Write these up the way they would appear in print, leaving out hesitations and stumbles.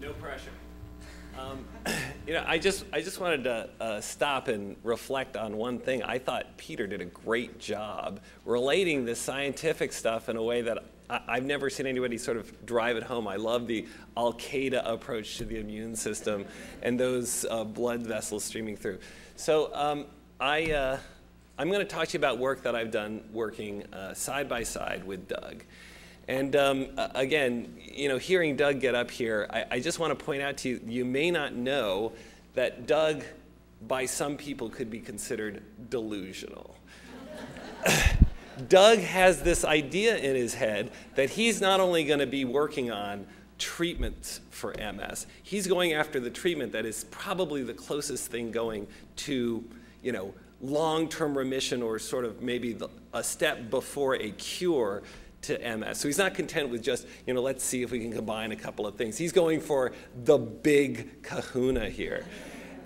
No pressure. I just wanted to stop and reflect on one thing. I thought Peter did a great job relating the scientific stuff in a way that I've never seen anybody sort of drive it home. I love the Al-Qaeda approach to the immune system and those blood vessels streaming through. So I'm going to talk to you about work that I've done working side by side with Doug. And again, hearing Doug get up here, I just want to point out to you, you may not know that Doug, by some people, could be considered delusional. Doug has this idea in his head that he's not only going to be working on treatments for MS, he's going after the treatment that is probably the closest thing going to, long-term remission or sort of maybe a step before a cure to MS. So he's not content with just, let's see if we can combine a couple of things. He's going for the big kahuna here.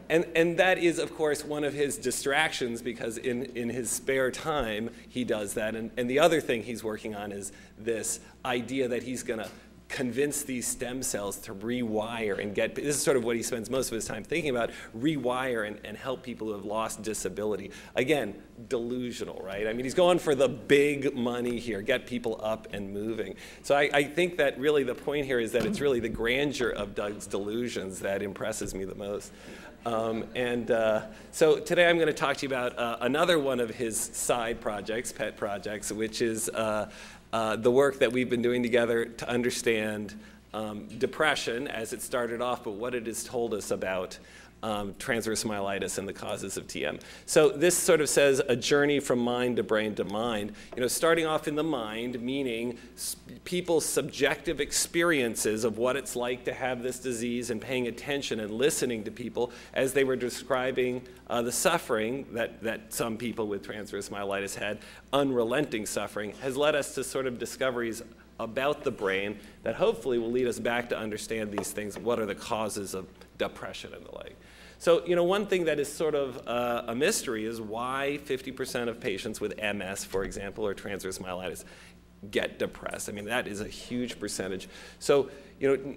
And that is, of course, one of his distractions, because in his spare time, he does that. And the other thing he's working on is this idea that he's going to convince these stem cells to rewire and this is sort of what he spends most of his time thinking about, rewire and help people who have lost disability. Again, delusional, right? I mean, he's going for the big money here, get people up and moving. So I think that really the point here is that it's really the grandeur of Doug's delusions that impresses me the most. So today I'm going to talk to you about another one of his side projects, pet projects, which is the work that we've been doing together to understand depression as it started off, but what it has told us about transverse myelitis and the causes of TM. So this sort of says a journey from mind to brain to mind. Starting off in the mind, meaning people's subjective experiences of what it's like to have this disease, and paying attention and listening to people as they were describing the suffering that some people with transverse myelitis had, unrelenting suffering, has led us to sort of discoveries about the brain that hopefully will lead us back to understand these things. What are the causes of depression and the like? So, one thing that is sort of a mystery is why 50% of patients with MS, for example, or transverse myelitis get depressed. I mean, that is a huge percentage. So,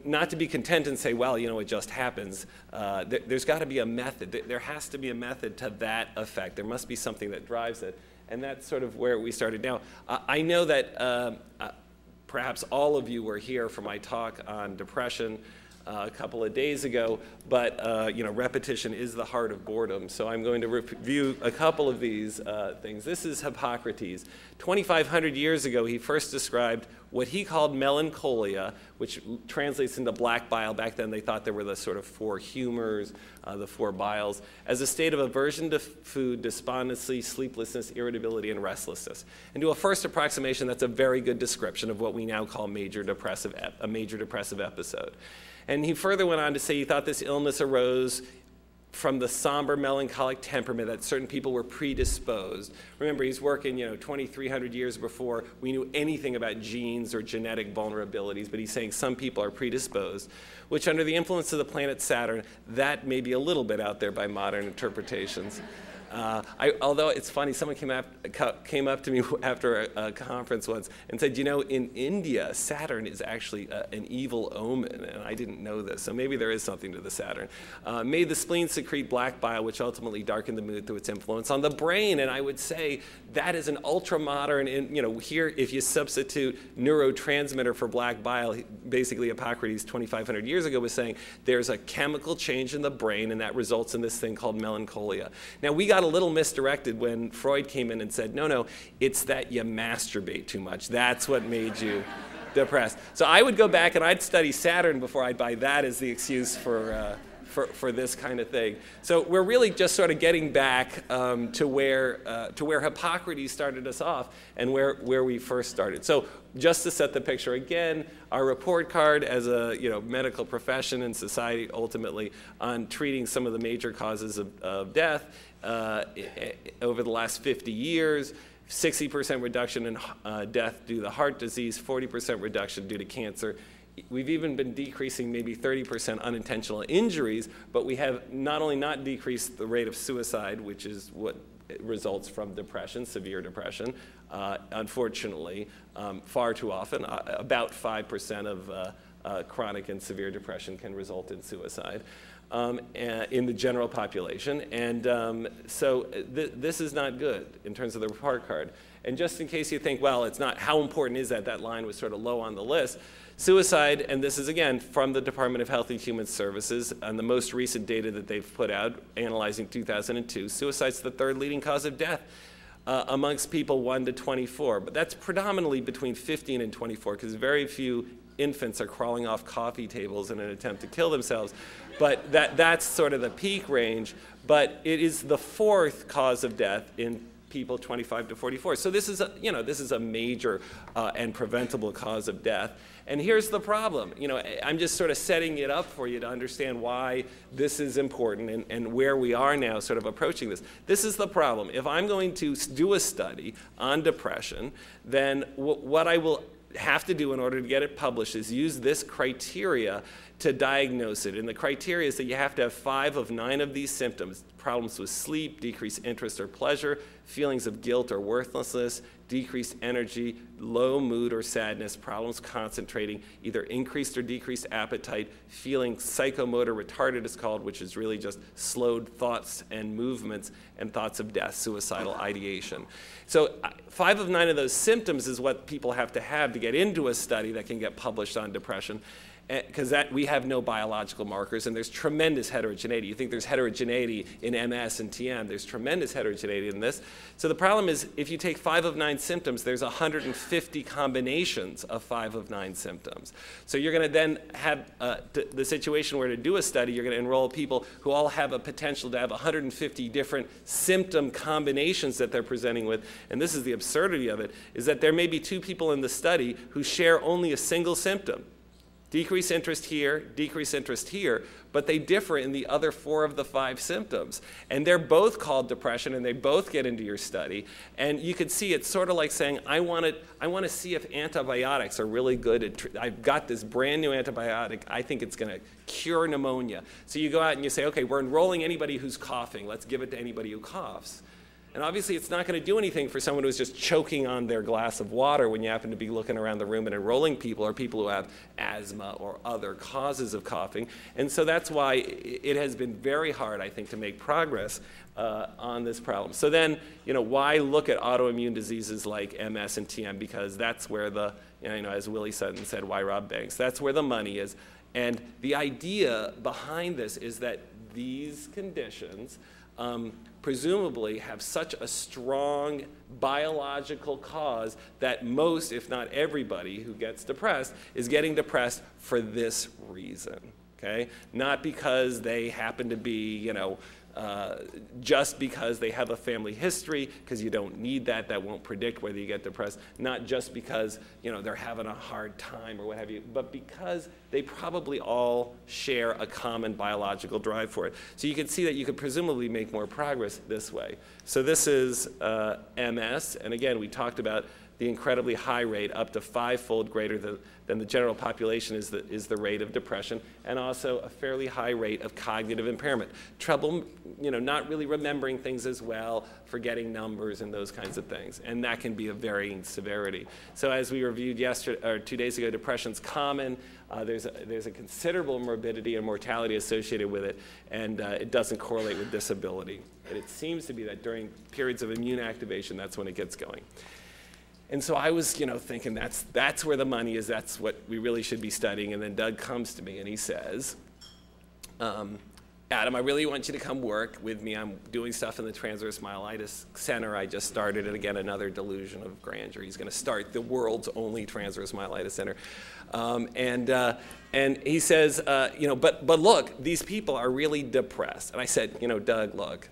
not to be content and say, well, it just happens. There's got to be a method. There has to be a method to that effect. There must be something that drives it. And that's sort of where we started. Now, I know that perhaps all of you were here for my talk on depression a couple of days ago, but repetition is the heart of boredom. So I'm going to review a couple of these things. This is Hippocrates. 2,500 years ago, he first described what he called melancholia, which translates into black bile. Back then, they thought there were the sort of four humors, the four biles, as a state of aversion to food, despondency, sleeplessness, irritability, and restlessness. And to a first approximation, that's a very good description of what we now call a major depressive episode. And he further went on to say he thought this illness arose from the somber, melancholic temperament, that certain people were predisposed. Remember, he's working, 2,300 years before we knew anything about genes or genetic vulnerabilities, but he's saying some people are predisposed, which under the influence of the planet Saturn, that may be a little bit out there by modern interpretations. Although it's funny, someone came up to me after a conference once and said, in India, Saturn is actually an evil omen, and I didn't know this, so maybe there is something to the Saturn. Made the spleen secrete black bile, which ultimately darkened the mood through its influence on the brain, and I would say that is an ultra-modern, here if you substitute neurotransmitter for black bile, basically Hippocrates 2,500 years ago was saying there's a chemical change in the brain, and that results in this thing called melancholia. Now, we got a little misdirected when Freud came in and said, no, it's that you masturbate too much. That's what made you depressed. So I would go back and I'd study Saturn before I'd buy that as the excuse for this kind of thing. So we're really just sort of getting back to where Hippocrates started us off and where we first started. So just to set the picture again, our report card as a medical profession and society ultimately on treating some of the major causes of death over the last 50 years, 60% reduction in death due to heart disease, 40% reduction due to cancer. We've even been decreasing maybe 30% unintentional injuries, but we have not only not decreased the rate of suicide, which is what results from depression, severe depression. Unfortunately, far too often, about 5% of chronic and severe depression can result in suicide in the general population. And so this is not good in terms of the report card. And just in case you think, well, it's not, how important is that? That line was sort of low on the list. Suicide, and this is again from the Department of Health and Human Services, and the most recent data that they've put out, analyzing 2002, suicide's the third leading cause of death amongst people 1 to 24. But that's predominantly between 15 and 24, because very few infants are crawling off coffee tables in an attempt to kill themselves. But that's sort of the peak range. But it is the fourth cause of death in people 25 to 44. So this is a major and preventable cause of death. And here's the problem. I'm just sort of setting it up for you to understand why this is important and where we are now sort of approaching this. This is the problem. If I'm going to do a study on depression, then what I will have to do in order to get it published is use this criteria to diagnose it. And the criteria is that you have to have 5 of 9 of these symptoms: problems with sleep, decreased interest or pleasure, feelings of guilt or worthlessness, decreased energy, low mood or sadness, problems concentrating, either increased or decreased appetite, feeling psychomotor retarded is called, which is really just slowed thoughts and movements, and thoughts of death, suicidal ideation. So 5 of 9 of those symptoms is what people have to get into a study that can get published on depression, because we have no biological markers, and there's tremendous heterogeneity. You think there's heterogeneity in MS and TM. There's tremendous heterogeneity in this. So the problem is, if you take 5 of 9 symptoms, there's 150 combinations of 5 of 9 symptoms. So you're going to then have the situation where, to do a study, you're going to enroll people who all have a potential to have 150 different symptom combinations that they're presenting with. And this is the absurdity of it, is that there may be 2 people in the study who share only a single symptom. Decreased interest here, decreased interest here, but they differ in the other 4 of the 5 symptoms. And they're both called depression, and they both get into your study. And you could see it's sort of like saying, I want to see if antibiotics are really good. I've got this brand new antibiotic. I think it's going to cure pneumonia. So you go out and you say, okay, we're enrolling anybody who's coughing. Let's give it to anybody who coughs. And obviously, it's not going to do anything for someone who's just choking on their glass of water when you happen to be looking around the room and enrolling people, or people who have asthma or other causes of coughing. And so that's why it has been very hard, I think, to make progress on this problem. So then, why look at autoimmune diseases like MS and TM? Because that's where as Willie Sutton said, why rob banks? That's where the money is. And the idea behind this is that these conditions presumably have such a strong biological cause that most, if not everybody, who gets depressed is getting depressed for this reason, okay? Not because they happen to be, just because they have a family history, because you don't need that. That won't predict whether you get depressed. Not just because, they're having a hard time or what have you, but because they probably all share a common biological drive for it. So you can see that you could presumably make more progress this way. So this is MS, and again, we talked about the incredibly high rate, up to 5-fold greater than the general population is the rate of depression, and also a fairly high rate of cognitive impairment. Trouble, not really remembering things as well, forgetting numbers and those kinds of things. And that can be of varying severity. So as we reviewed 2 days ago, depression's common. There's a considerable morbidity and mortality associated with it, and it doesn't correlate with disability. And it seems to be that during periods of immune activation, that's when it gets going. And so I was, thinking that's where the money is. That's what we really should be studying. And then Doug comes to me and he says, Adam, I really want you to come work with me. I'm doing stuff in the Transverse Myelitis Center. I just started it again, another delusion of grandeur. He's going to start the world's only Transverse Myelitis Center. And he says, but look, these people are really depressed. And I said, Doug, look,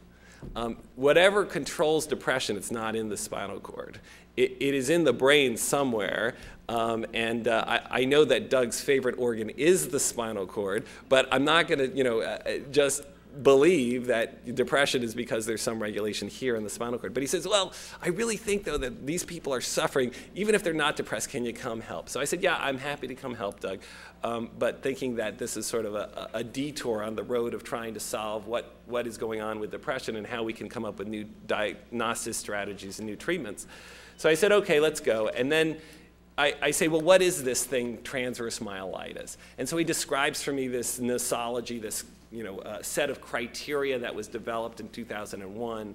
whatever controls depression, it's not in the spinal cord. It is in the brain somewhere, and I know that Doug's favorite organ is the spinal cord, but I'm not going to, just believe that depression is because there's some regulation here in the spinal cord. But he says, well, I really think, though, that these people are suffering. Even if they're not depressed, can you come help? So I said, yeah, I'm happy to come help, Doug. But thinking that this is sort of a detour on the road of trying to solve what is going on with depression and how we can come up with new diagnosis strategies and new treatments. So I said, okay, let's go. And then I say, well, what is this thing, transverse myelitis? And so he describes for me this nosology, this set of criteria that was developed in 2001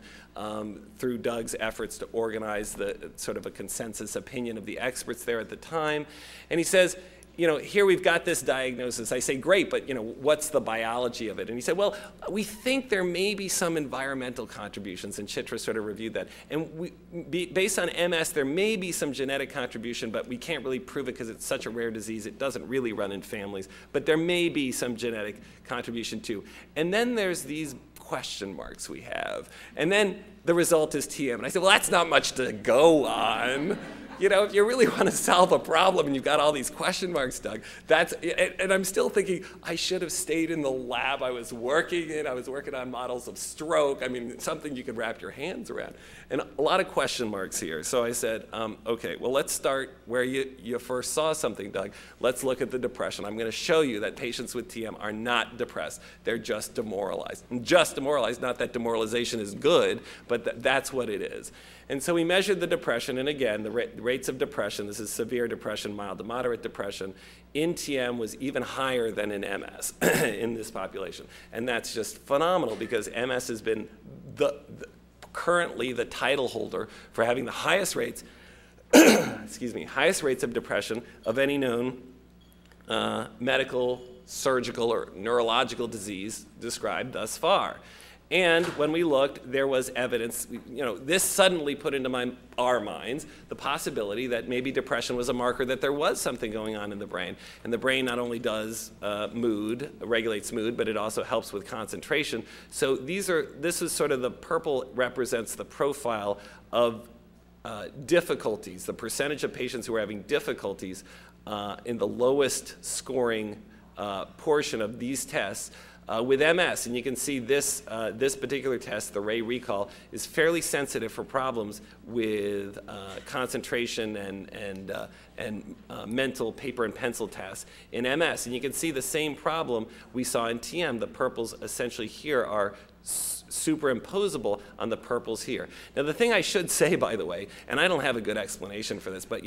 through Doug's efforts to organize the sort of a consensus opinion of the experts there at the time. And he says, here we've got this diagnosis. I say, great, but what's the biology of it? And he said, well, we think there may be some environmental contributions, and Chitra sort of reviewed that. And based on MS, there may be some genetic contribution, but we can't really prove it because it's such a rare disease. It doesn't really run in families, but there may be some genetic contribution too. And then there's these question marks we have. And then the result is TM. And I said, well, that's not much to go on. If you really want to solve a problem and you've got all these question marks, Doug, and I'm still thinking, I should have stayed in the lab I was working in. I was working on models of stroke. I mean, something you could wrap your hands around. And a lot of question marks here. So I said, okay, well, let's start where you first saw something, Doug. Let's look at the depression. I'm going to show you that patients with TM are not depressed. They're just demoralized. And just demoralized, not that demoralization is good, but that's what it is. And so we measured the depression, and again, the rates of depression, this is severe depression, mild to moderate depression, in TM was even higher than in MS in this population. And that's just phenomenal because MS has been currently the title holder for having the highest rates, highest rates of depression of any known medical, surgical, or neurological disease described thus far. And when we looked, there was evidence, this suddenly put into our minds the possibility that maybe depression was a marker that there was something going on in the brain. And the brain not only does regulates mood, but it also helps with concentration. So this is sort of the purple represents the profile of difficulties, the percentage of patients who are having difficulties in the lowest scoring portion of these tests. With MS, and you can see this particular test, the Ray recall, is fairly sensitive for problems with concentration and mental paper and pencil tasks in MS. And you can see the same problem we saw in TM. The purples essentially here are superimposable on the purples here. Now the thing I should say, by the way, and I don't have a good explanation for this, but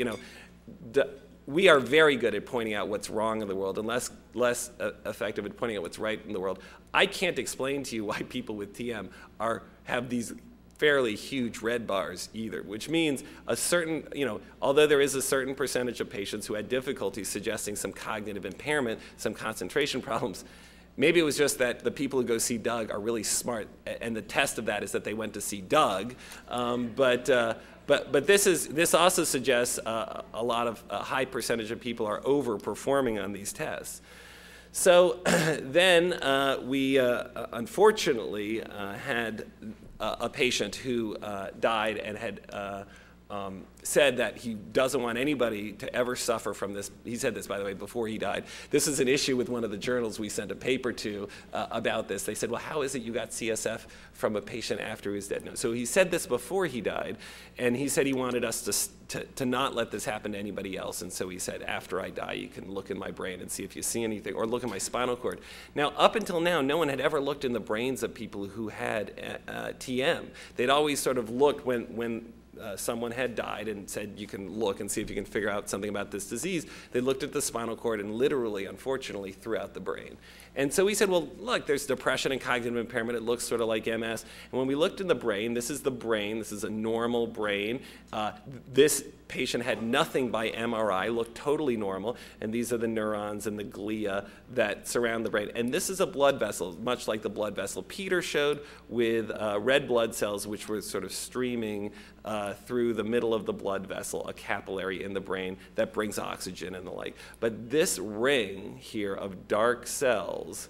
we are very good at pointing out what's wrong in the world and less effective at pointing out what's right in the world. I can't explain to you why people with TM have these fairly huge red bars either, which means although there is a certain percentage of patients who had difficulties suggesting some cognitive impairment, some concentration problems, maybe it was just that the people who go see Doug are really smart, and the test of that is that they went to see Doug. But this also suggests a high percentage of people are overperforming on these tests. So then we unfortunately had a patient who died and had said that he doesn't want anybody to ever suffer from this. He said this, by the way, before he died. This is an issue with one of the journals we sent a paper to about this. They said, well, how is it you got CSF from a patient after he was dead? No. So he said this before he died, and he said he wanted us to not let this happen to anybody else. And so he said, after I die, you can look in my brain and see if you see anything, or look in my spinal cord. Now, up until now, no one had ever looked in the brains of people who had TM. They'd always sort of looked when someone had died and said, you can look and see if you can figure out something about this disease. They looked at the spinal cord and literally, unfortunately, throughout the brain. And so we said, well, look, there's depression and cognitive impairment. It looks sort of like MS. And when we looked in the brain, this is a normal brain. This patient had nothing by MRI, looked totally normal, and these are the neurons and the glia that surround the brain. And this is a blood vessel, much like the blood vessel Peter showed, with red blood cells which were sort of streaming through the middle of the blood vessel, a capillary in the brain that brings oxygen and the like. But this ring here of dark cells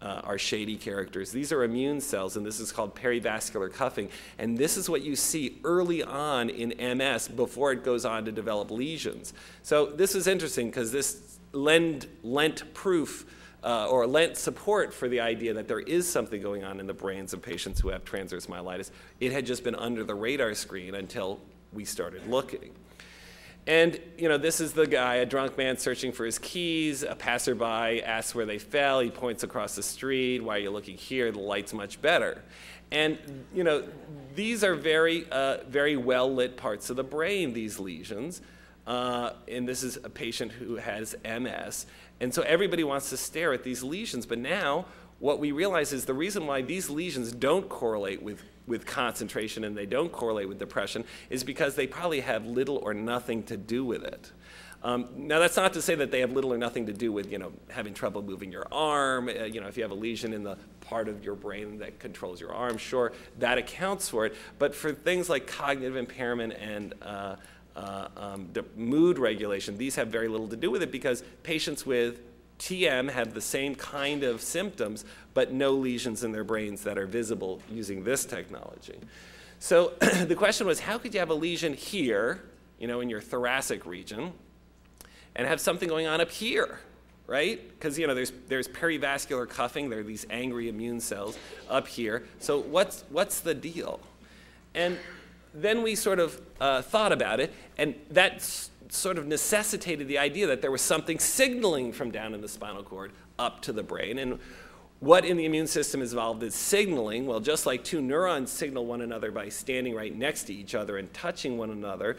are shady characters. These are immune cells, and this is called perivascular cuffing. And this is what you see early on in MS before it goes on to develop lesions. So this is interesting because this lent proof or lent support for the idea that there is something going on in the brains of patients who have transverse myelitis. It had just been under the radar screen until we started looking. And, this is the guy, a drunk man searching for his keys. A passerby asks where they fell. He points across the street. Why are you looking here? The light's much better. And, these are very, very well-lit parts of the brain, these lesions. And this is a patient who has MS. And so everybody wants to stare at these lesions. But now what we realize is the reason why these lesions don't correlate with concentration and they don't correlate with depression is because they probably have little or nothing to do with it. Now, that's not to say that they have little or nothing to do with, having trouble moving your arm. If you have a lesion in the part of your brain that controls your arm, sure, that accounts for it. But for things like cognitive impairment and the mood regulation, these have very little to do with it because patients with TM have the same kind of symptoms, but no lesions in their brains that are visible using this technology. So the question was, how could you have a lesion here, in your thoracic region, and have something going on up here, right? Because there's perivascular cuffing. There are these angry immune cells up here. So what's the deal? And then we sort of thought about it, and that's sort of necessitated the idea that there was something signaling from down in the spinal cord up to the brain. And what in the immune system is involved is signaling. Well, just like two neurons signal one another by standing right next to each other and touching one another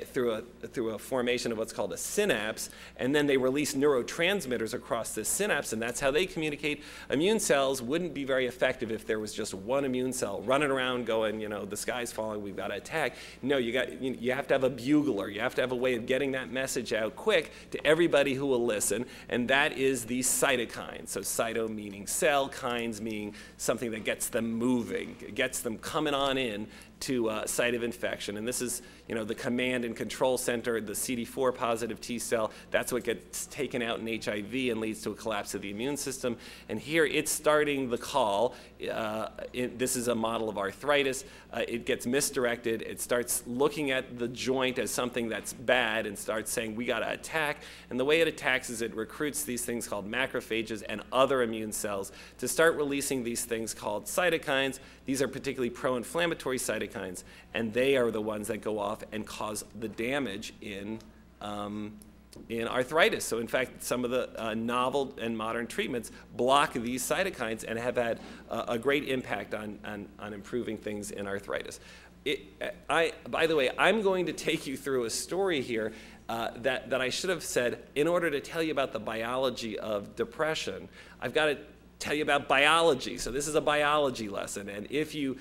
through a formation of what's called a synapse, and then they release neurotransmitters across this synapse, and that's how they communicate. Immune cells wouldn't be very effective if there was just one immune cell running around going, the sky's falling, we've got to attack. No, you have to have a bugler. You have to have a way of getting that message out quick to everybody who will listen, and that is the cytokines. So cyto meaning cell, kines meaning something that gets them moving, gets them coming on in to site of infection. And this is, the command and control center, the CD4 positive T cell. That's what gets taken out in HIV and leads to a collapse of the immune system. And here it's starting the call. This is a model of arthritis. It gets misdirected. It starts looking at the joint as something that's bad and starts saying, we got to attack. And the way it attacks is it recruits these things called macrophages and other immune cells to start releasing these things called cytokines. These are particularly pro-inflammatory cytokines, and they are the ones that go off and cause the damage in arthritis. So in fact, some of the novel and modern treatments block these cytokines and have had a great impact on improving things in arthritis. By the way, I'm going to take you through a story here that I should have said. In order to tell you about the biology of depression, I've got to tell you about biology. So this is a biology lesson, and if you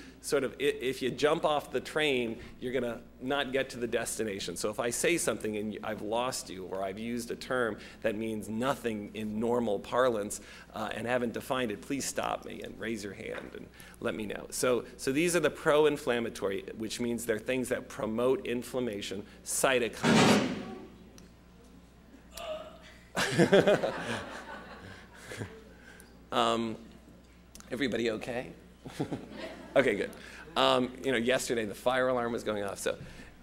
jump off the train, you're going to not get to the destination. So if I say something and I've lost you, or I've used a term that means nothing in normal parlance and haven't defined it, please stop me and raise your hand and let me know. So these are the pro-inflammatory, which means they're things that promote inflammation, cytokines. Everybody okay? Okay, good. Yesterday the fire alarm was going off, so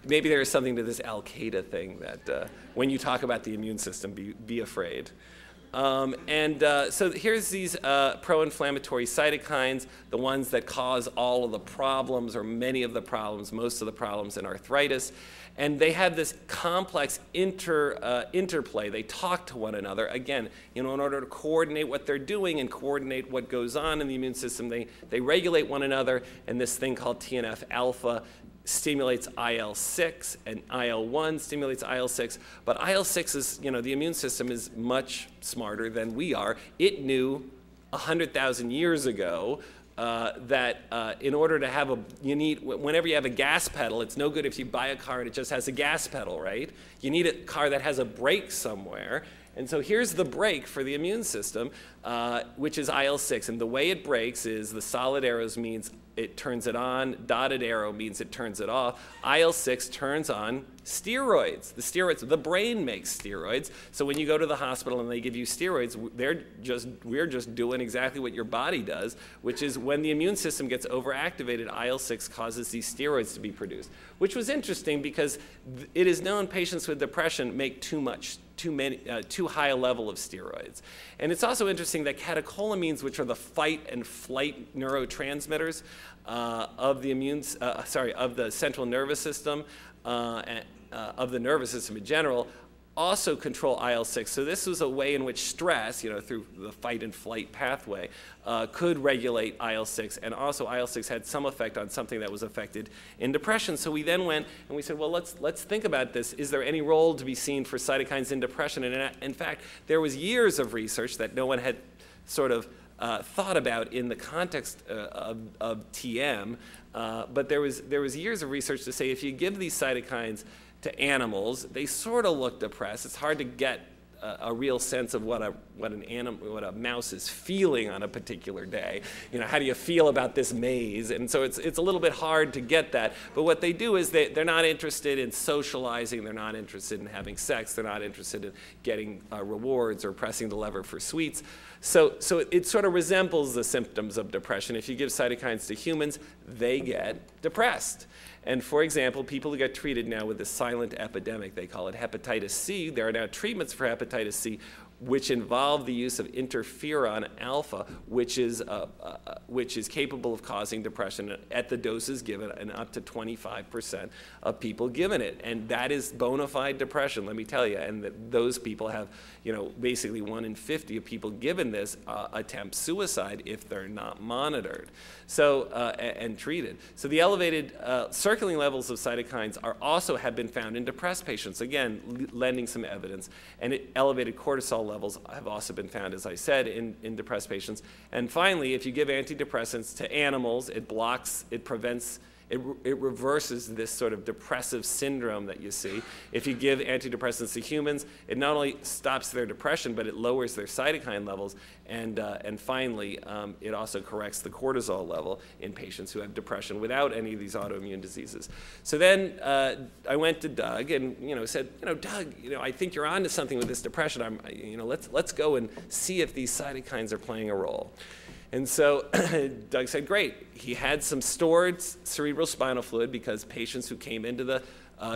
maybe there is something to this Al-Qaeda thing that when you talk about the immune system, be afraid. So here's these pro-inflammatory cytokines, the ones that cause all of the problems, or many of the problems, most of the problems in arthritis. And they have this complex interplay. They talk to one another. Again, in order to coordinate what they're doing and coordinate what goes on in the immune system, they regulate one another. And this thing called TNF-alpha stimulates IL-6, and IL-1 stimulates IL-6. But IL-6 is, the immune system is much smarter than we are. It knew 100,000 years ago that in order to have whenever you have a gas pedal, it's no good if you buy a car and it just has a gas pedal, right? You need a car that has a brake somewhere. And so here's the brake for the immune system, which is IL-6. And the way it brakes is the solid arrows means it turns it on, dotted arrow means it turns it off. IL-6 turns on steroids. The brain makes steroids. So when you go to the hospital and they give you steroids, we're just doing exactly what your body does, which is when the immune system gets overactivated, IL-6 causes these steroids to be produced, which was interesting because it is known patients with depression make too much too high a level of steroids. And it's also interesting that catecholamines, which are the fight and flight neurotransmitters of the central nervous system, of the nervous system in general, also control IL-6. So this was a way in which stress, through the fight and flight pathway, could regulate IL-6. And also IL-6 had some effect on something that was affected in depression. So we then went and we said, well, let's think about this. Is there any role to be seen for cytokines in depression? And in fact, there was years of research that no one had sort of thought about in the context of TM. But there was years of research to say if you give these cytokines to animals, they sort of look depressed. It's hard to get a real sense of what a mouse is feeling on a particular day. How do you feel about this maze? And so it's a little bit hard to get that. But what they do is they're not interested in socializing. They're not interested in having sex. They're not interested in getting rewards or pressing the lever for sweets. So it sort of resembles the symptoms of depression. If you give cytokines to humans, they get depressed. And for example, people who get treated now with the silent epidemic, they call it hepatitis C, there are now treatments for hepatitis C which involve the use of interferon alpha, which is capable of causing depression at the doses given, and up to 25% of people given it. And that is bona fide depression, let me tell you. And those people have, basically 1 in 50 of people given this attempt suicide if they're not monitored and treated. So the elevated circulating levels of cytokines also have been found in depressed patients, again, lending some evidence. And elevated cortisol levels have also been found, as I said, in depressed patients. And finally, if you give antidepressants to animals, it reverses this sort of depressive syndrome that you see. If you give antidepressants to humans, it not only stops their depression, but it lowers their cytokine levels. And finally, it also corrects the cortisol level in patients who have depression without any of these autoimmune diseases. So then I went to Doug and said, Doug, I think you're onto something with this depression. Let's go and see if these cytokines are playing a role. And so Doug said, great. He had some stored cerebral spinal fluid because patients who came into the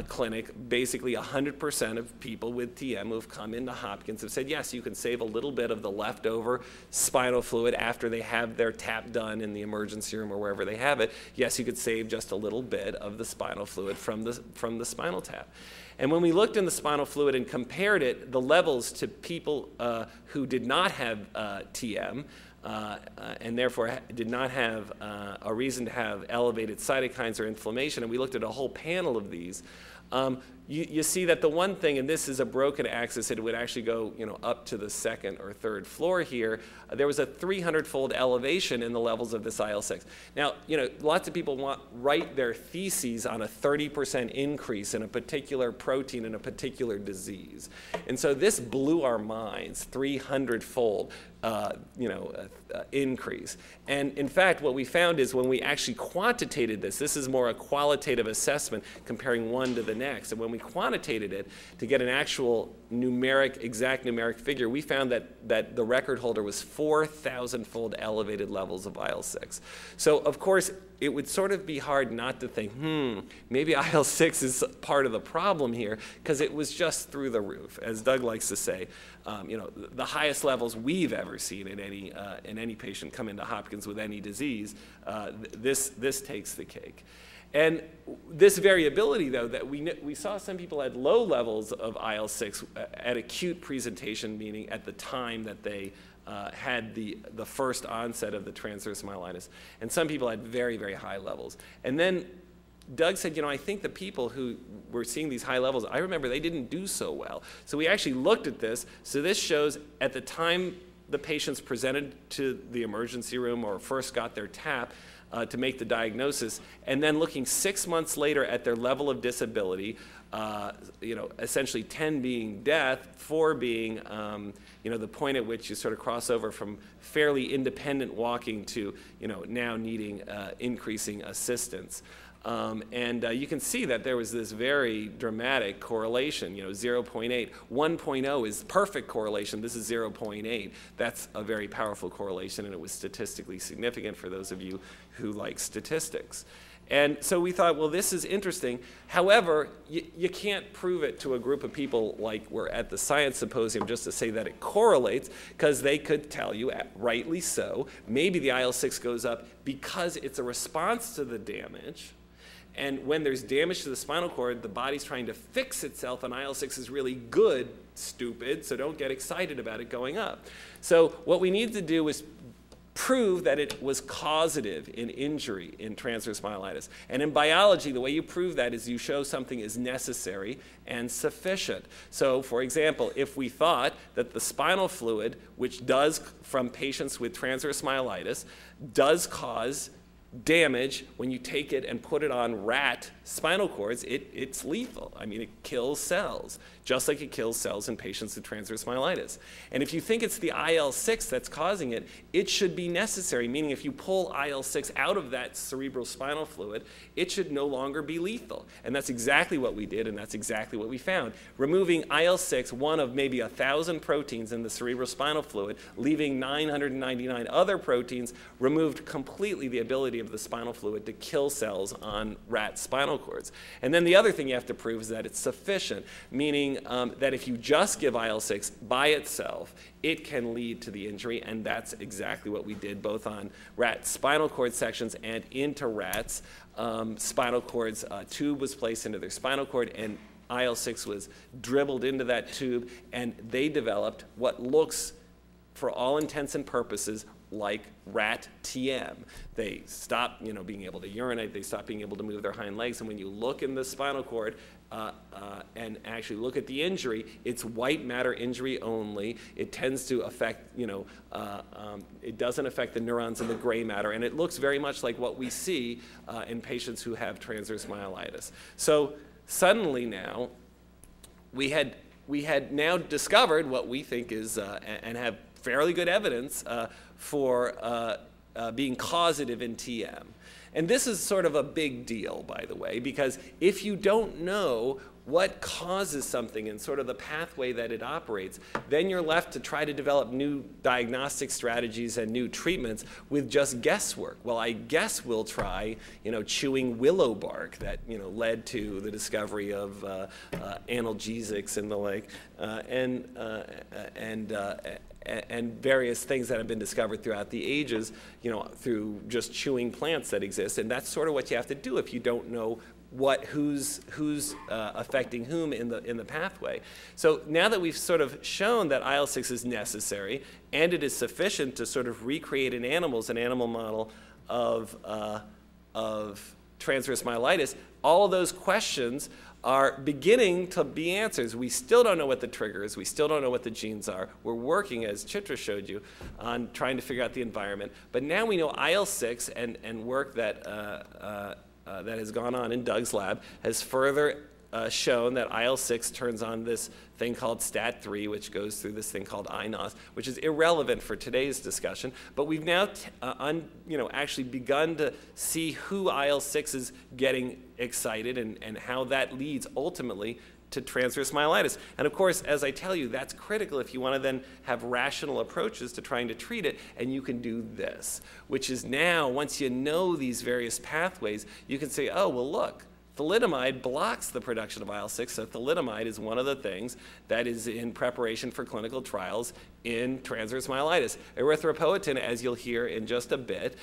clinic, basically 100% of people with TM who have come into Hopkins have said, yes, you can save a little bit of the leftover spinal fluid after they have their tap done in the emergency room or wherever they have it. Yes, you could save just a little bit of the spinal fluid from the spinal tap. And when we looked in the spinal fluid and compared it, the levels to people who did not have TM, and therefore did not have a reason to have elevated cytokines or inflammation, and we looked at a whole panel of these, you see that the one thing, and this is a broken axis, it would actually go up to the second or third floor here, there was a 300-fold elevation in the levels of this IL-6. Now, lots of people write their theses on a 30% increase in a particular protein in a particular disease. And so this blew our minds, 300-fold increase. And in fact, what we found is when we actually quantitated this is more a qualitative assessment comparing one to the next. And when we quantitated it to get an actual exact numeric figure, we found that the record holder was 4,000-fold elevated levels of IL-6. So of course, it would sort of be hard not to think, maybe IL-6 is part of the problem here, because it was just through the roof. As Doug likes to say, the highest levels we've ever seen in any patient come into Hopkins with any disease, this takes the cake. And this variability, though, that we saw some people had low levels of IL-6 at acute presentation, meaning at the time that they had the first onset of the transverse myelitis. And some people had very, very high levels. And then Doug said, I think the people who were seeing these high levels, I remember they didn't do so well. So we actually looked at this. So this shows at the time the patients presented to the emergency room or first got their tap, to make the diagnosis, and then looking 6 months later at their level of disability, essentially 10 being death, 4 being, the point at which you sort of cross over from fairly independent walking to, now needing increasing assistance. You can see that there was this very dramatic correlation, 0.8. 1.0 is perfect correlation. This is 0.8. That's a very powerful correlation, and it was statistically significant for those of you who like statistics. And so we thought, well, this is interesting. However, you can't prove it to a group of people like we're at the Science Symposium just to say that it correlates, because they could tell you, rightly so, maybe the IL-6 goes up because it's a response to the damage. And when there's damage to the spinal cord, the body's trying to fix itself, and IL-6 is really good, stupid, so don't get excited about it going up. So what we need to do is prove that it was causative in injury in transverse myelitis. And in biology, the way you prove that is you show something is necessary and sufficient. So, for example, if we thought that the spinal fluid, which does, from patients with transverse myelitis, does cause damage when you take it and put it on rat spinal cords, it's lethal. I mean, it kills cells, just like it kills cells in patients with transverse myelitis. And if you think it's the IL-6 that's causing it, it should be necessary, meaning if you pull IL-6 out of that cerebral spinal fluid, it should no longer be lethal. And that's exactly what we did, and that's exactly what we found. Removing IL-6, one of maybe 1,000 proteins in the cerebral spinal fluid, leaving 999 other proteins, removed completely the ability of the spinal fluid to kill cells on rat spinal cords. And then the other thing you have to prove is that it's sufficient, meaning that if you just give IL-6 by itself, it can lead to the injury, and that's exactly what we did both on rat spinal cord sections and into rats. Spinal cords, a tube was placed into their spinal cord, and IL-6 was dribbled into that tube, and they developed what looks, for all intents and purposes, like rat TM. They stop, being able to urinate. They stop being able to move their hind legs. And when you look in the spinal cord and actually look at the injury, it's white matter injury only. It tends to affect, it doesn't affect the neurons in the gray matter. And it looks very much like what we see in patients who have transverse myelitis. So suddenly now, we had now discovered what we think is, and have fairly good evidence for being causative in TM. And this is sort of a big deal, by the way, because if you don't know what causes something and sort of the pathway that it operates, then you're left to try to develop new diagnostic strategies and new treatments with just guesswork. Well, I guess we'll try, chewing willow bark that, led to the discovery of analgesics and the like, and various things that have been discovered throughout the ages, through just chewing plants that exist. And that's sort of what you have to do if you don't know who's affecting whom in the pathway. So now that we've sort of shown that IL-6 is necessary and it is sufficient to sort of recreate in animals an animal model of transverse myelitis, all of those questions are beginning to be answers. We still don't know what the trigger is. We still don't know what the genes are. We're working, as Chitra showed you, on trying to figure out the environment. But now we know IL-6 and work that has gone on in Doug's lab has further shown that IL-6 turns on this thing called STAT3, which goes through this thing called INOS, which is irrelevant for today's discussion. But we've now actually begun to see who IL-6 is getting excited and how that leads ultimately to transverse myelitis. And of course, as I tell you, that's critical if you want to then have rational approaches to trying to treat it. And you can do this, which is now, once you know these various pathways, you can say, oh, well, look, thalidomide blocks the production of IL-6, so thalidomide is one of the things that is in preparation for clinical trials in transverse myelitis. Erythropoietin, as you'll hear in just a bit,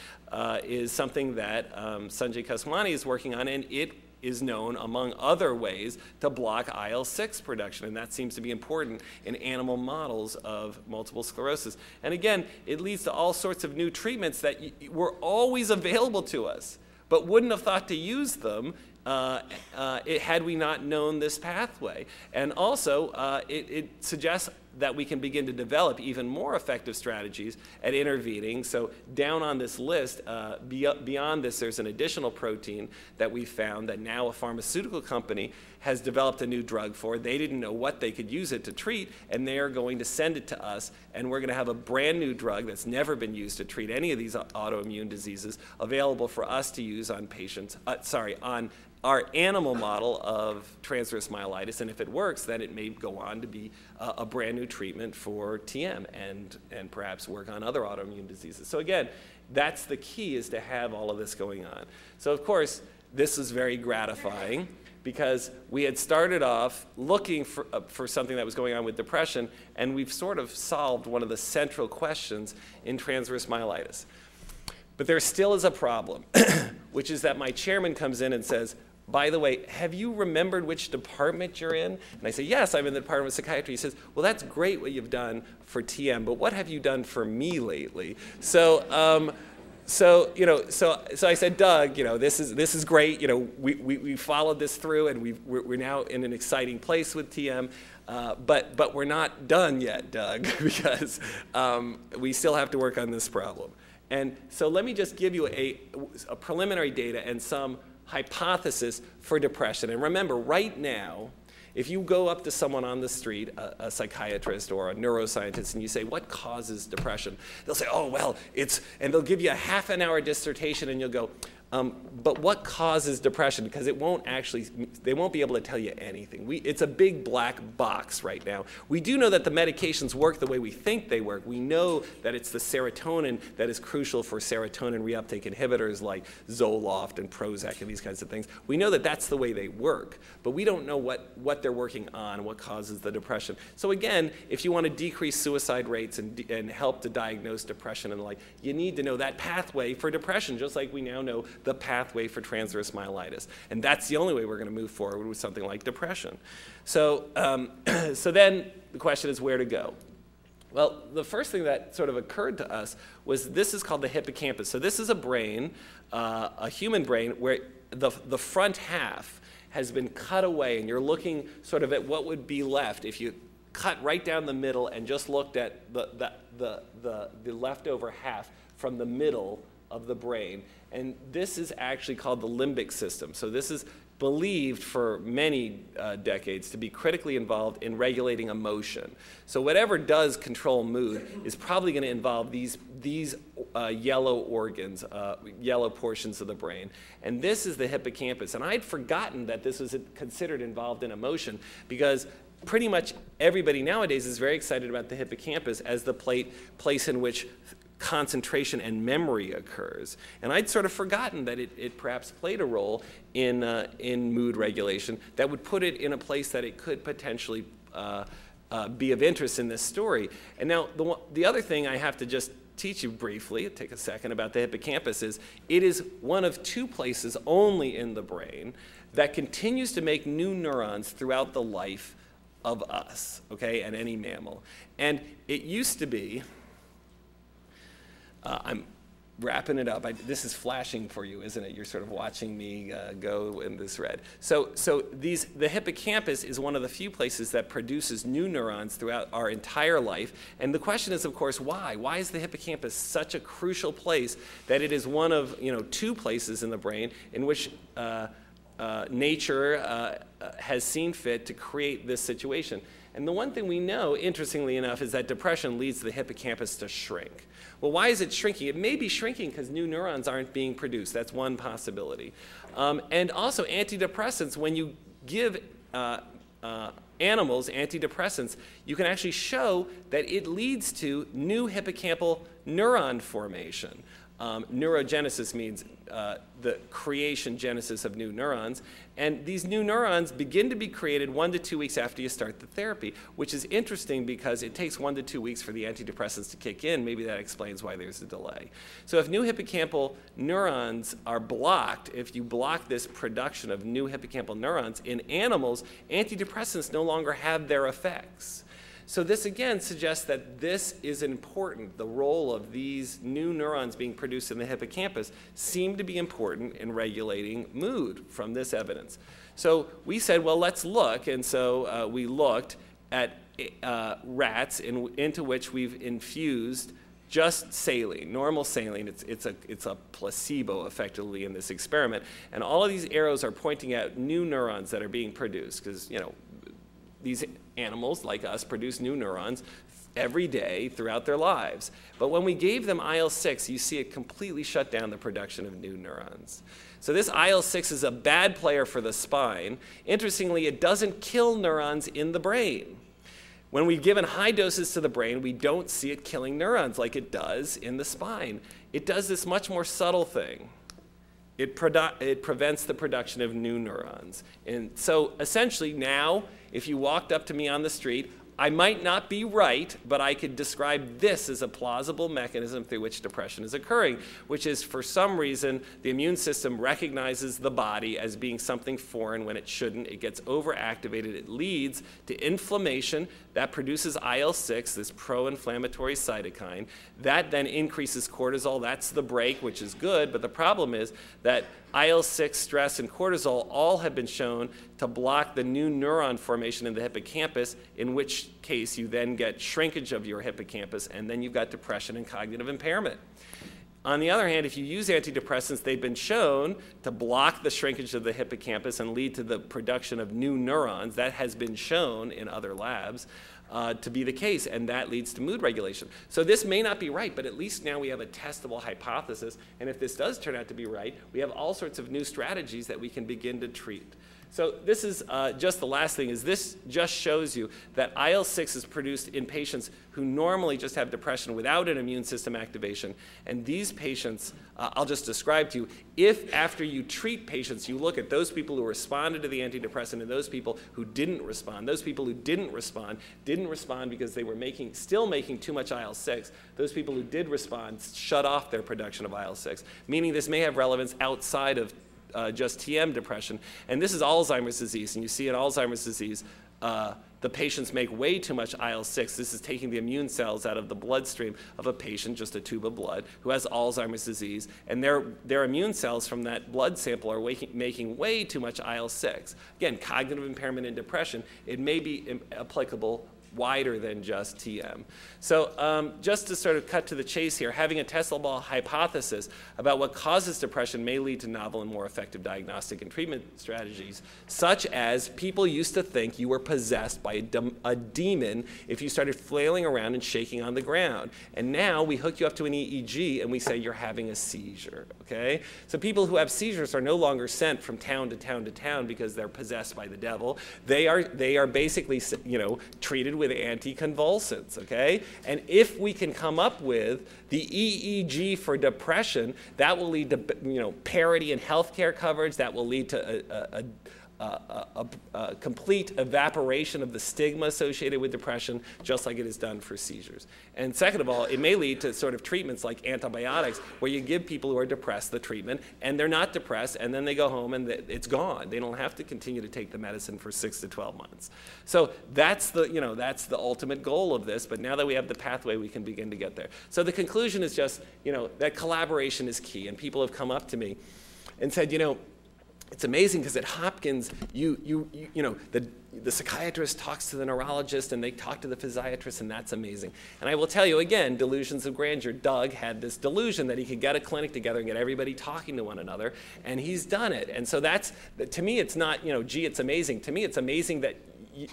is something that Sanjay Kasmani is working on, and it is known, among other ways, to block IL-6 production, and that seems to be important in animal models of multiple sclerosis. And again, it leads to all sorts of new treatments that were always available to us, but wouldn't have thought to use them had we not known this pathway. And also, it suggests that we can begin to develop even more effective strategies at intervening. So down on this list, beyond this, there's an additional protein that we found that now a pharmaceutical company has developed a new drug for. They didn't know what they could use it to treat, and they are going to send it to us, and we're going to have a brand new drug that's never been used to treat any of these autoimmune diseases available for us to use on patients, on our animal model of transverse myelitis, and if it works, then it may go on to be a brand new treatment for TM and perhaps work on other autoimmune diseases. So again, that's the key, is to have all of this going on. So of course, this is very gratifying because we had started off looking for something that was going on with depression, and we've sort of solved one of the central questions in transverse myelitis. But there still is a problem, which is that my chairman comes in and says, by the way, have you remembered which department you're in? And I say, yes, I'm in the Department of Psychiatry. He says, well, that's great what you've done for TM, but what have you done for me lately? So I said, Doug, this is great. We followed this through, and we're now in an exciting place with TM. But we're not done yet, Doug, because we still have to work on this problem. And so let me just give you a preliminary data and some hypothesis for depression. And remember, right now, if you go up to someone on the street, a psychiatrist or a neuroscientist, and you say, what causes depression? They'll say, oh, well, and they'll give you a half-an-hour dissertation, and you'll go, but what causes depression? Because they won't be able to tell you anything. It's a big black box right now. We do know that the medications work the way we think they work. We know that it's the serotonin that is crucial for serotonin reuptake inhibitors like Zoloft and Prozac and these kinds of things. We know that that's the way they work, but we don't know what they're working on, what causes the depression. So again, if you want to decrease suicide rates and help to diagnose depression and the like, you need to know that pathway for depression, just like we now know the pathway for transverse myelitis. And that's the only way we're going to move forward with something like depression. So, so then the question is where to go. Well, the first thing that sort of occurred to us was this is called the hippocampus. So this is a brain, a human brain, where the front half has been cut away, and you're looking sort of at what would be left if you cut right down the middle and just looked at the leftover half from the middle of the brain. And this is actually called the limbic system. So this is believed for many decades to be critically involved in regulating emotion. So whatever does control mood is probably going to involve these yellow organs, yellow portions of the brain. And this is the hippocampus. And I'd forgotten that this was considered involved in emotion, because pretty much everybody nowadays is very excited about the hippocampus as the place in which concentration and memory occurs. And I'd sort of forgotten that it perhaps played a role in mood regulation that would put it in a place that it could potentially be of interest in this story. And now the other thing I have to just teach you briefly, take a second, about the hippocampus is it is one of two places only in the brain that continues to make new neurons throughout the life of us, okay, and any mammal. And it used to be, I'm wrapping it up. This is flashing for you, isn't it? You're sort of watching me go in this red. So the hippocampus is one of the few places that produces new neurons throughout our entire life. And the question is, of course, why? Why is the hippocampus such a crucial place that it is one of two places in the brain in which nature has seen fit to create this situation? And the one thing we know, interestingly enough, is that depression leads the hippocampus to shrink. Well, why is it shrinking? It may be shrinking because new neurons aren't being produced. That's one possibility. And also antidepressants, when you give animals antidepressants, you can actually show that it leads to new hippocampal neuron formation. Neurogenesis means the creation, genesis of new neurons. And these new neurons begin to be created 1 to 2 weeks after you start the therapy, which is interesting because it takes 1 to 2 weeks for the antidepressants to kick in. Maybe that explains why there's a delay. So if new hippocampal neurons are blocked, if you block this production of new hippocampal neurons in animals, antidepressants no longer have their effects. So this again suggests that this is important. The role of these new neurons being produced in the hippocampus seem to be important in regulating mood from this evidence. So we said, well, let's look. And so we looked at rats into which we've infused just saline, normal saline. It's a placebo effectively in this experiment. And all of these arrows are pointing at new neurons that are being produced because, these animals, like us, produce new neurons every day throughout their lives. But when we gave them IL-6, you see it completely shut down the production of new neurons. So this IL-6 is a bad player for the spine. Interestingly, it doesn't kill neurons in the brain. When we've given high doses to the brain, we don't see it killing neurons like it does in the spine. It does this much more subtle thing. It prevents the production of new neurons. And so essentially now, if you walked up to me on the street, I might not be right, but I could describe this as a plausible mechanism through which depression is occurring, which is for some reason the immune system recognizes the body as being something foreign when it shouldn't. It gets overactivated. It leads to inflammation that produces IL-6, this pro-inflammatory cytokine. That then increases cortisol. That's the brake, which is good, but the problem is that IL-6, stress, and cortisol all have been shown to block the new neuron formation in the hippocampus, in which case you then get shrinkage of your hippocampus, and then you've got depression and cognitive impairment. On the other hand, if you use antidepressants, they've been shown to block the shrinkage of the hippocampus and lead to the production of new neurons. That has been shown in other labs to be the case, and that leads to mood regulation. So this may not be right, but at least now we have a testable hypothesis, and if this does turn out to be right, we have all sorts of new strategies that we can begin to treat. So this is just the last thing, is this just shows you that IL-6 is produced in patients who normally just have depression without an immune system activation. And these patients, I'll just describe to you, if after you treat patients, you look at those people who responded to the antidepressant and those people who didn't respond. Those people who didn't respond because they were still making too much IL-6. Those people who did respond shut off their production of IL-6, meaning this may have relevance outside of just TM depression. And this is Alzheimer's disease. And you see in Alzheimer's disease, the patients make way too much IL-6. This is taking the immune cells out of the bloodstream of a patient, just a tube of blood, who has Alzheimer's disease. And their immune cells from that blood sample are making way too much IL-6. Again, cognitive impairment in depression, it may be applicable wider than just TM. So just to sort of cut to the chase here, having a testable hypothesis about what causes depression may lead to novel and more effective diagnostic and treatment strategies, such as people used to think you were possessed by a demon if you started flailing around and shaking on the ground. And now we hook you up to an EEG and we say you're having a seizure, okay? So people who have seizures are no longer sent from town to town to town because they're possessed by the devil. They are basically, treated with anticonvulsants, okay? And if we can come up with the EEG for depression, that will lead to, parity in healthcare coverage. That will lead to a complete evaporation of the stigma associated with depression, just like it is done for seizures. And second of all, it may lead to sort of treatments like antibiotics, where you give people who are depressed the treatment, and they're not depressed, and then they go home and it's gone. They don't have to continue to take the medicine for 6 to 12 months. So that's the ultimate goal of this, but now that we have the pathway, we can begin to get there. So the conclusion is just, that collaboration is key, and people have come up to me and said, it's amazing because at Hopkins, the psychiatrist talks to the neurologist and they talk to the physiatrist, and that's amazing. And I will tell you again, delusions of grandeur. Doug had this delusion that he could get a clinic together and get everybody talking to one another, and he's done it. And so to me, it's not, gee, it's amazing. To me, it's amazing that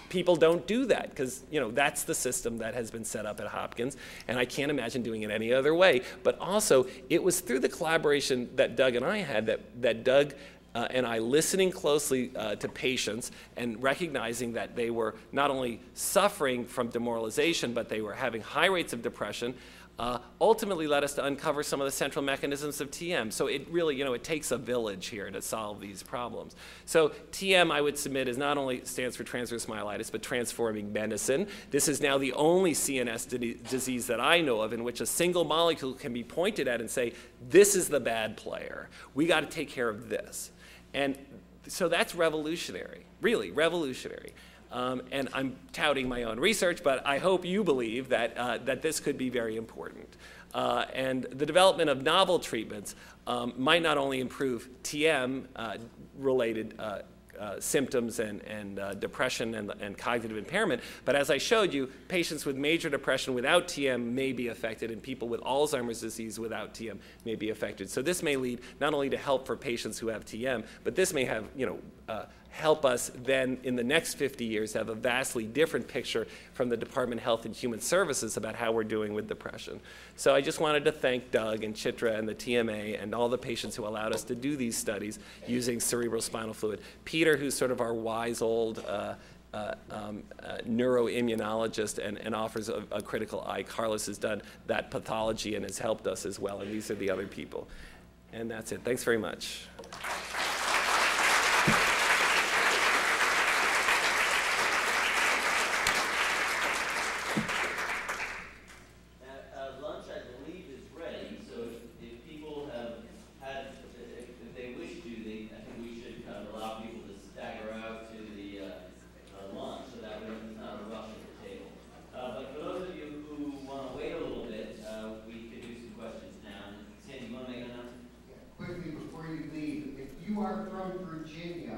people don't do that, because that's the system that has been set up at Hopkins, and I can't imagine doing it any other way. But also, it was through the collaboration that Doug and I had that Doug and I listening closely to patients and recognizing that they were not only suffering from demoralization, but they were having high rates of depression, ultimately led us to uncover some of the central mechanisms of TM. So it really, it takes a village here to solve these problems. So TM, I would submit, is not only stands for transverse myelitis, but transforming medicine. This is now the only CNS disease that I know of in which a single molecule can be pointed at and say, this is the bad player. We got to take care of this. And so that's revolutionary, really revolutionary. And I'm touting my own research, but I hope you believe that this could be very important. And the development of novel treatments might not only improve TM-related symptoms and depression and cognitive impairment, but as I showed you, patients with major depression without TM may be affected, and people with Alzheimer's disease without TM may be affected. So this may lead not only to help for patients who have TM, but this may have help us then in the next 50 years have a vastly different picture from the Department of Health and Human Services about how we're doing with depression. So I just wanted to thank Doug and Chitra and the TMA and all the patients who allowed us to do these studies using cerebrospinal fluid. Peter, who's sort of our wise old neuroimmunologist and offers a critical eye. Carlos has done that pathology and has helped us as well, and these are the other people. And that's it. Thanks very much. Quickly before you leave, if you are from Virginia,